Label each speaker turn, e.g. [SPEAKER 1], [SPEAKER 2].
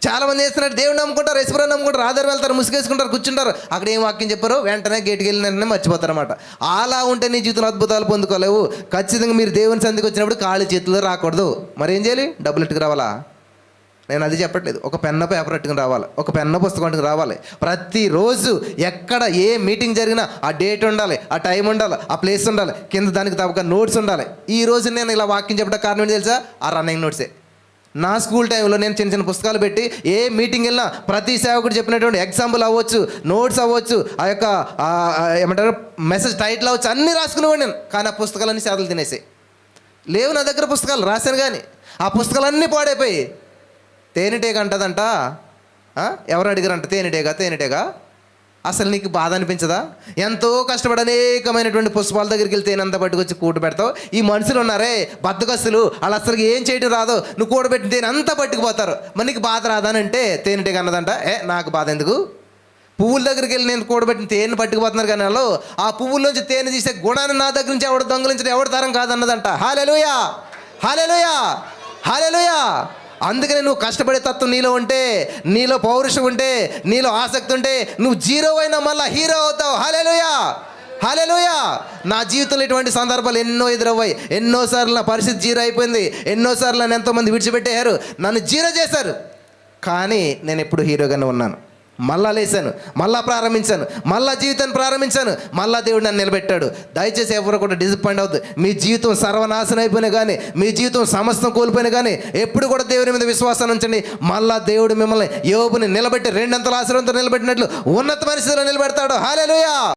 [SPEAKER 1] చాలామంది చేస్తున్నారు, దేవుడు నమ్ముకుంటారు, యేసుప్రభుని నమ్ముకుంటారు, ఆధార్ వెళ్తారు, ముసుగేసుకుంటారు, కూర్చుంటారు. అక్కడ ఏం వాక్యం చెప్పారో వెంటనే గేటుకి వెళ్ళిన మర్చిపోతారు అనమాట. అలా ఉంటే నీ జీవితంలో అద్భుతాలు పొందుకోలేవు. ఖచ్చితంగా మీరు దేవుని సంధికి వచ్చినప్పుడు ఖాళీ చేతుల్లో రాకూడదు. మరి ఏం చేయాలి? డబ్బులు ఎట్టుకు రావాలా? నేను అది చెప్పట్లేదు. ఒక పెన్ను పేపర్ పెట్టుకుని రావాలి, ఒక పెన్ను పుస్తకం పెట్టుకుని రావాలి. ప్రతిరోజు ఎక్కడ ఏ మీటింగ్ జరిగినా ఆ డేట్ ఉండాలి, ఆ టైం ఉండాలి, ఆ ప్లేస్ ఉండాలి, కింద దానికి తప్పక నోట్స్ ఉండాలి. ఈ రోజు నేను ఇలా వాక్యం చెప్పడం కారణం ఏంటి తెలుసా? ఆ రన్నింగ్ నోట్సే. నా స్కూల్ టైంలో నేను చిన్న చిన్న పుస్తకాలు పెట్టి ఏ మీటింగ్ వెళ్ళినా ప్రతి సేవకుడు చెప్పినటువంటి ఎగ్జాంపుల్ అవ్వచ్చు, నోట్స్ అవ్వచ్చు, ఆ యొక్క ఏమంటారు మెసేజ్ టైటిల్ అవ్వచ్చు, అన్నీ రాసుకునేవాడు నేను. కానీ ఆ పుస్తకాలన్నీ చేతులు తినేసాయి. లేవు నా దగ్గర పుస్తకాలు, రాశాను కానీ ఆ పుస్తకాలన్నీ పాడైపోయి. తేనెటీగ అంటదంట. ఎవరు అడిగారంట? తేనెటీగ అసలు నీకు బాధ అనిపించదా? ఎంతో కష్టపడి అనేకమైనటువంటి పుష్పాల దగ్గరికి వెళ్తే తేనంతా పట్టుకొచ్చి కూట పెడతావు. ఈ మనుషులు ఉన్నారే బద్దకస్తులు, వాళ్ళు అసలు ఏం చేయడం రాదో, నువ్వు కూడబెట్టిన తేనె అంతా పట్టుకుపోతారు. మరి నీకు బాధ రాదానంటే తేనెటీగ అన్నదంట, నాకు బాధ ఎందుకు? పువ్వుల దగ్గరికి వెళ్ళి నేను కూడబెట్టిన తేనె పట్టుకుపోతున్నారు కానీ వాళ్ళు ఆ పువ్వుల్లోంచి తేనె తీసే గుణాన్ని నా దగ్గర నుంచి ఎవడు దొంగలించడం ఎవడు తరం కాదన్నదంట. హల్లెలూయా, హల్లెలూయా, హల్లెలూయా. అందుకని నువ్వు కష్టపడే తత్వం నీలో ఉంటే, నీలో పౌరుషం ఉంటే, నీలో ఆసక్తి ఉంటే, నువ్వు జీరో అయినా మళ్ళీ హీరో అవుతావు. హల్లెలూయా, హల్లెలూయా. నా జీవితంలో ఇటువంటి సందర్భాలు ఎన్నో ఎదురవ్వాయి. ఎన్నోసార్లు నా పరిస్థితి జీరో అయిపోయింది. ఎన్నోసార్లు నన్ను ఎంతోమంది విడిచిపెట్టారు, నన్ను జీరో చేశారు. కానీ నేను ఎప్పుడు హీరోగానే ఉన్నాను. మళ్ళా లేచాను, మళ్ళా ప్రారంభించాను, మళ్ళా జీవితాన్ని ప్రారంభించాను, మళ్ళా దేవుడు నన్ను నిలబెట్టాడు. దయచేసి ఎవరు కూడా డిసప్పాయింట్ అవుద్దు. మీ జీవితం సర్వనాశనం అయిపోయినా కానీ, మీ జీవితం సమస్తం కోల్పోయినా కానీ ఎప్పుడు కూడా దేవుని మీద విశ్వాసాన్ని ఉంచండి. మళ్ళా దేవుడు మిమ్మల్ని యోబుని నిలబెట్టి రెండంతల ఆశీర్వాదంతో నిలబెట్టినట్లు ఉన్నత పరిస్థితిలో నిలబెడతాడు. హల్లెలూయా.